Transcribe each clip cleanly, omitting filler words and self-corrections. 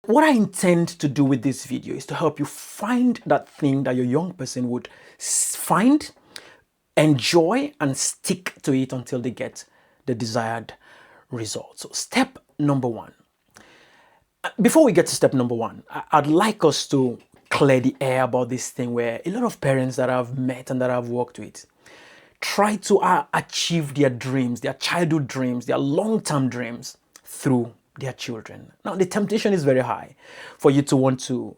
What I intend to do with this video is to help you find that thing that your young person would find, enjoy, and stick to it until they get the desired result. So step number one. Before we get to step number one, I'd like us to clear the air about this thing where a lot of parents that I've met and that I've worked with try to achieve their dreams, their childhood dreams, their long-term dreams through their children. Now, the temptation is very high for you to want to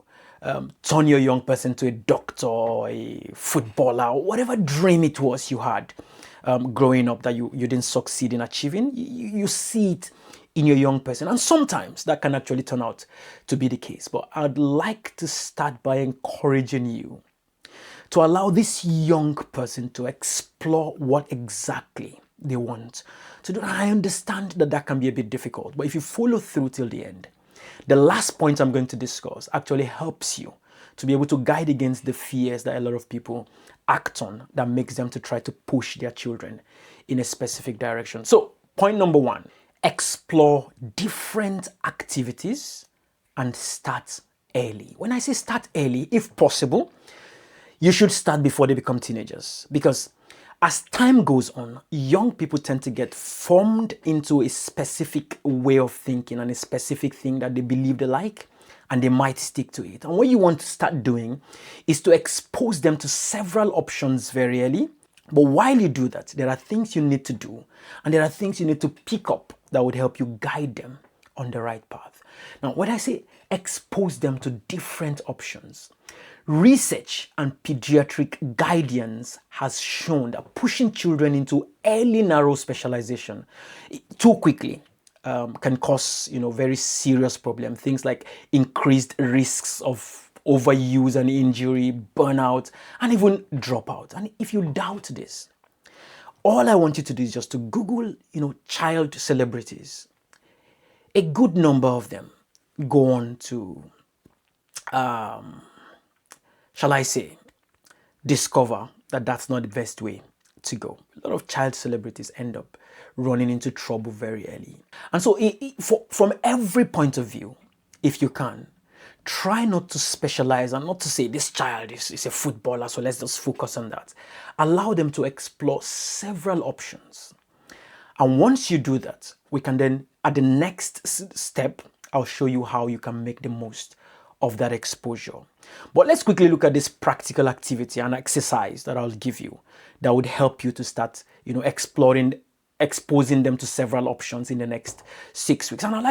turn your young person to a doctor, a footballer, or whatever dream it was you had growing up that you didn't succeed in achieving. You see it in your young person, and sometimes that can actually turn out to be the case. But I'd like to start by encouraging you to allow this young person to explore what exactly they want to do. I understand that that can be a bit difficult, but if you follow through till the end, the last point I'm going to discuss actually helps you to be able to guide against the fears that a lot of people act on that makes them to try to push their children in a specific direction. So point number one, explore different activities and start early. When I say start early, if possible, you should start before they become teenagers, because as time goes on, young people tend to get formed into a specific way of thinking and a specific thing that they believe they like, and they might stick to it. And what you want to start doing is to expose them to several options very early. But while you do that, there are things you need to do, and there are things you need to pick up that would help you guide them on the right path. Now, when I say expose them to different options, research and pediatric guidance has shown that pushing children into early narrow specialization too quickly can cause, very serious problems. Things like increased risks of overuse and injury, burnout, and even dropout. And if you doubt this, all I want you to do is just to Google, child celebrities. A good number of them go on to, shall I say, discover that that's not the best way to go. A lot of child celebrities end up running into trouble very early. And so from every point of view, if you can, try not to specialize and not to say this child is a footballer, so let's just focus on that. Allow them to explore several options. And once you do that, we can then, at the next step, I'll show you how you can make the most of that exposure. But let's quickly look at this practical activity and exercise that I'll give you that would help you to start, exposing them to several options in the next 6 weeks. And I'd like